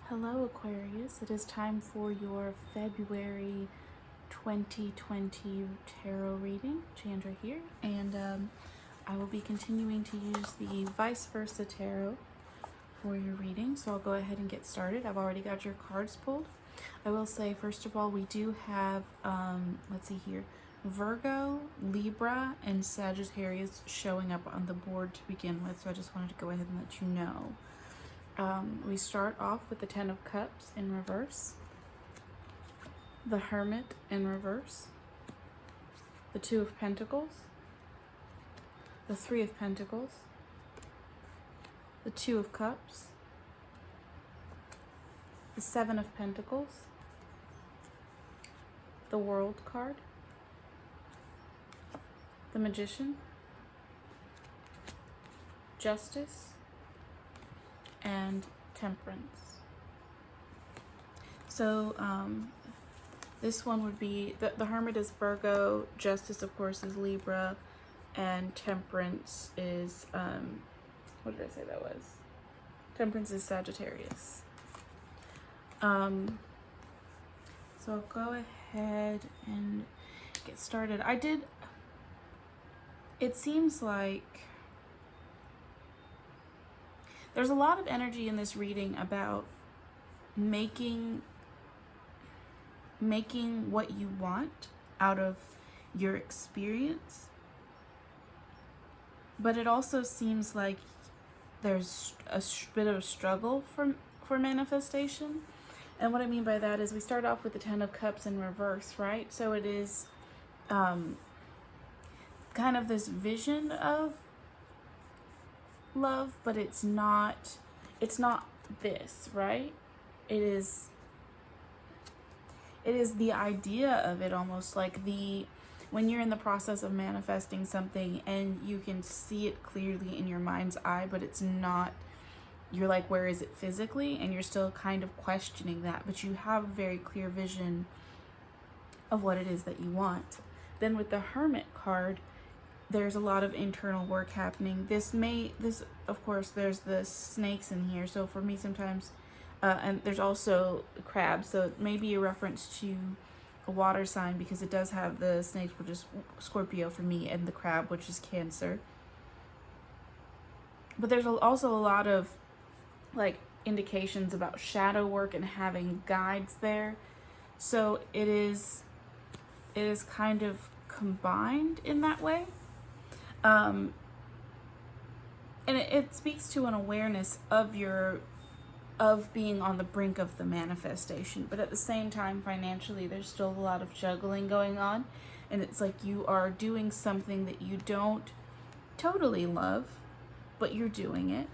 Hello Aquarius, it is time for your February 2020 tarot reading. Chandra here, and I will be continuing to use the vice versa tarot for your reading, so I'll go ahead and get started. I've already got your cards pulled. I will say, first of all, we do have, let's see here, Virgo, Libra, and Sagittarius showing up on the board to begin with, so I just wanted to go ahead and let you know. We start off with the Ten of Cups in reverse, the Hermit in reverse, the Two of Pentacles, the Three of Pentacles, the Two of Cups, the Seven of Pentacles, the World card, the Magician, Justice, and Temperance. So this one would be, the Hermit is Virgo, Justice of course is Libra, and Temperance is, what did I say that was? Temperance is Sagittarius. So I'll go ahead and get started. It seems like there's a lot of energy in this reading about making what you want out of your experience. But it also seems like there's a bit of a struggle for manifestation. And what I mean by that is we start off with the Ten of Cups in reverse, right? So it is kind of this vision of love, but it's not this, right? It is the idea of it, almost like when you're in the process of manifesting something and you can see it clearly in your mind's eye, but it's not, you're like, where is it physically? And you're still kind of questioning that, but you have a very clear vision of what it is that you want. Then with the Hermit card, there's a lot of internal work happening. This of course, there's the snakes in here. So for me sometimes, and there's also crabs. So it may be a reference to a water sign because it does have the snakes, which is Scorpio for me, and the crab, which is Cancer. But there's also a lot of like indications about shadow work and having guides there. So it is kind of combined in that way. And it speaks to an awareness of being on the brink of the manifestation, but at the same time, financially, there's still a lot of juggling going on, and it's like you are doing something that you don't totally love, but you're doing it.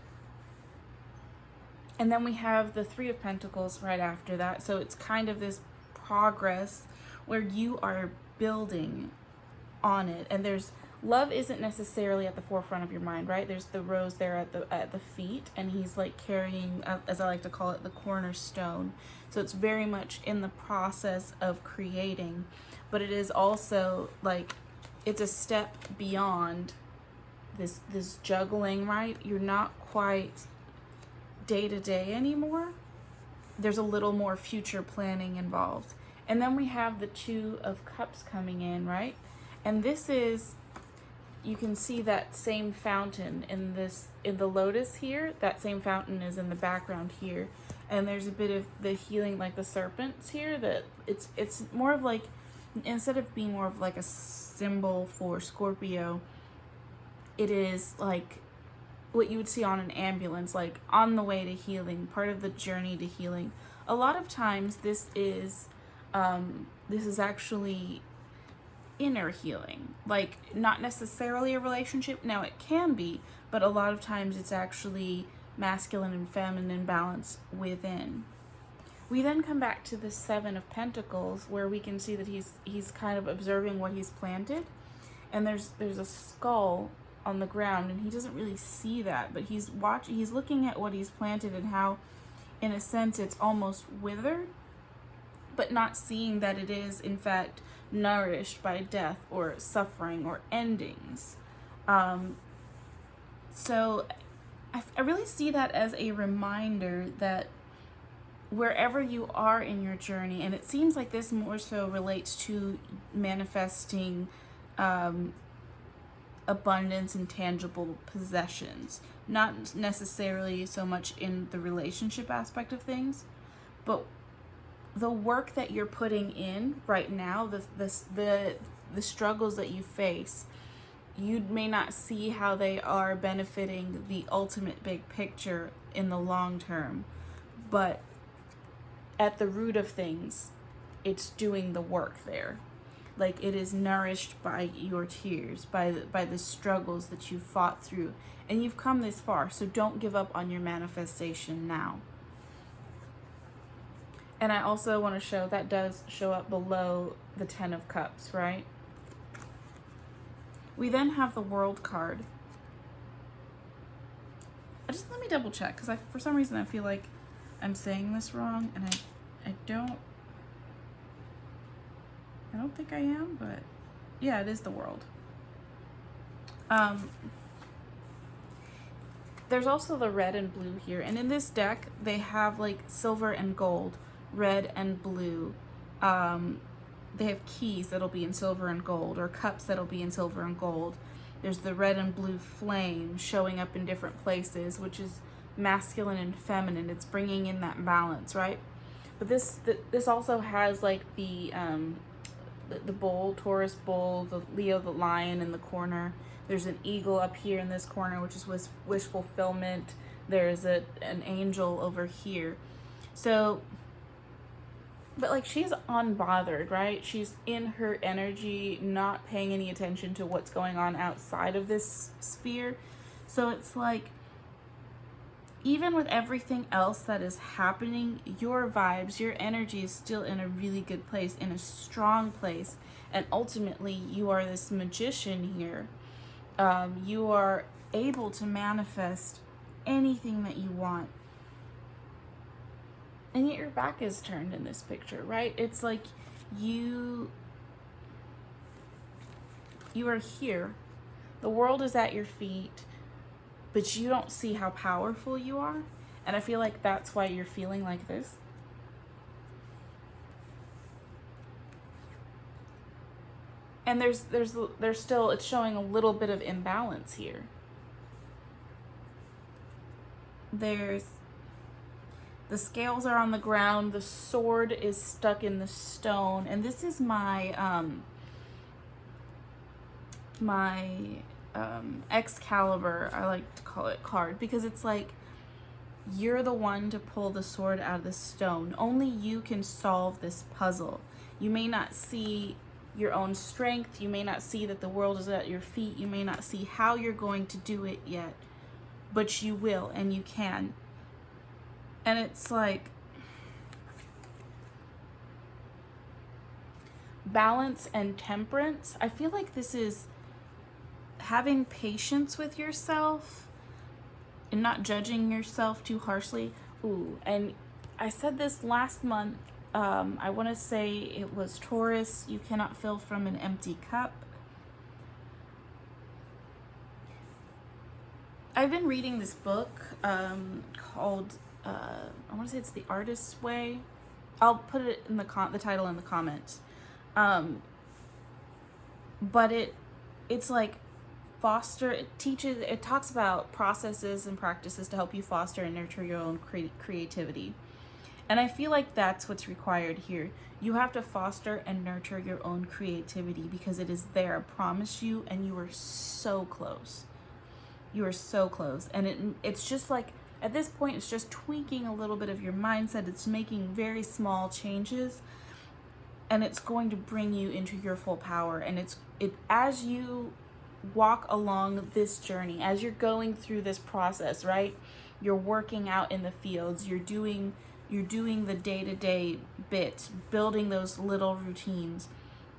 And then we have the Three of Pentacles right after that, so it's kind of this progress where you are building on it, and love isn't necessarily at the forefront of your mind, right? There's the rose there at the feet, and he's like carrying, as I like to call it, the cornerstone. So it's very much in the process of creating, but it is also like it's a step beyond this juggling, right? You're not quite day to day anymore. There's a little more future planning involved. And then we have the Two of Cups coming in, right? And this is, you can see that same fountain in the lotus here. That same fountain is in the background here, and there's a bit of the healing, like the serpents here. That it's more of like, instead of being more of like a symbol for Scorpio, it is like what you would see on an ambulance, like on the way to healing, part of the journey to healing. A lot of times this is actually inner healing, like not necessarily a relationship. Now it can be, but a lot of times it's actually masculine and feminine balance within. We then come back to the Seven of Pentacles, where we can see that he's kind of observing what he's planted, and there's a skull on the ground, and he doesn't really see that, but he's looking at what he's planted and how, in a sense, it's almost withered, but not seeing that it is in fact nourished by death or suffering or endings. So I really see that as a reminder that wherever you are in your journey, and it seems like this more so relates to manifesting abundance and tangible possessions, not necessarily so much in the relationship aspect of things, but the work that you're putting in right now, the struggles that you face, you may not see how they are benefiting the ultimate big picture in the long term, but at the root of things, it's doing the work there. Like, it is nourished by your tears, by the struggles that you fought through, and you've come this far. So don't give up on your manifestation now. And I also want to show that does show up below the 10 of Cups, right? We then have the World card. Let me double check, because for some reason I feel like I'm saying this wrong, and I don't think I am, but yeah, it is the World. There's also the red and blue here, and in this deck they have like silver and gold, red and blue. They have keys that'll be in silver and gold, or cups that'll be in silver and gold. There's the red and blue flame showing up in different places, which is masculine and feminine. It's bringing in that balance, right? But this also has like the bull, Taurus bull, the Leo, the lion in the corner. There's an eagle up here in this corner, which is wish fulfillment. There's an angel over here. So, but like, she's unbothered, right? She's in her energy, not paying any attention to what's going on outside of this sphere. So it's like, even with everything else that is happening, your vibes, your energy is still in a really good place, in a strong place. And ultimately, you are this magician here. You are able to manifest anything that you want. And yet your back is turned in this picture, right? It's like you are here. The world is at your feet, but you don't see how powerful you are. And I feel like that's why you're feeling like this. And there's still, it's showing a little bit of imbalance here. The scales are on the ground, the sword is stuck in the stone, and this is my Excalibur, I like to call it, card, because it's like, you're the one to pull the sword out of the stone. Only you can solve this puzzle. You may not see your own strength, you may not see that the world is at your feet, you may not see how you're going to do it yet, but you will, and you can. And it's like, balance and temperance. I feel like this is having patience with yourself and not judging yourself too harshly. Ooh, and I said this last month. I want to say it was Taurus. You cannot fill from an empty cup. I've been reading this book called, I want to say it's The Artist's Way. I'll put it in the title in the comments. But it's like it talks about processes and practices to help you foster and nurture your own creativity. And I feel like that's what's required here. You have to foster and nurture your own creativity because it is there, I promise you, and you are so close. You are so close. And it's just like, at this point, it's just tweaking a little bit of your mindset. It's making very small changes, and it's going to bring you into your full power. And as you walk along this journey, as you're going through this process, right? You're working out in the fields, you're doing the day-to-day bits, building those little routines.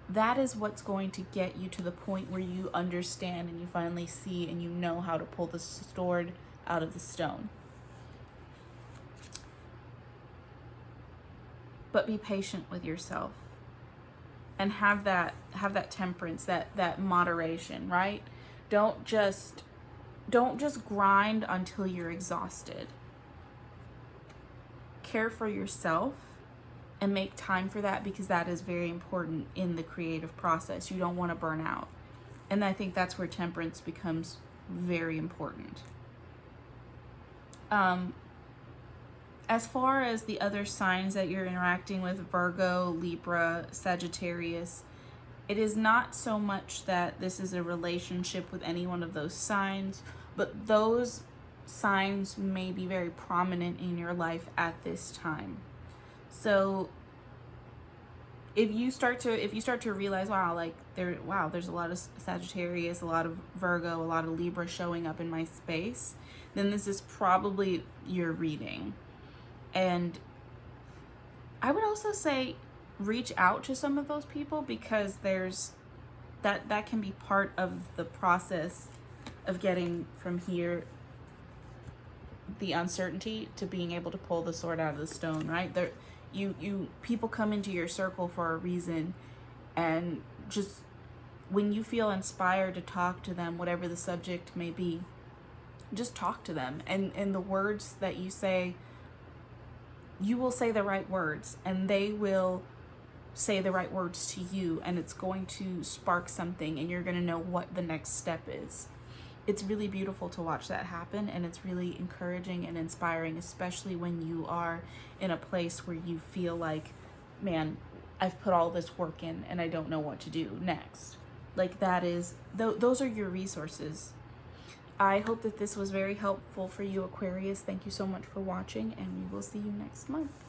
That is what's going to get you to the point where you understand and you finally see and you know how to pull the sword out of the stone. But be patient with yourself and have that temperance, that moderation, right? Don't just grind until you're exhausted. care for yourself and make time for that, because that is very important in the creative process. You don't want to burn out. And I think that's where temperance becomes very important. As far as the other signs that you're interacting with, Virgo, Libra, Sagittarius, it is not so much that this is a relationship with any one of those signs, but those signs may be very prominent in your life at this time. So if you start to realize, there's a lot of Sagittarius, a lot of Virgo, a lot of Libra showing up in my space, then this is probably your reading. And I would also say reach out to some of those people, because there's that can be part of the process of getting from here, the uncertainty, to being able to pull the sword out of the stone, right? There, people come into your circle for a reason, and just when you feel inspired to talk to them, whatever the subject may be, just talk to them. And the words that you say, you will say the right words, and they will say the right words to you, and it's going to spark something, and you're going to know what the next step is. It's really beautiful to watch that happen, and it's really encouraging and inspiring, especially when you are in a place where you feel like, man, I've put all this work in and I don't know what to do next. Like, that is, those are your resources. I hope that this was very helpful for you, Aquarius. Thank you so much for watching, and we will see you next month.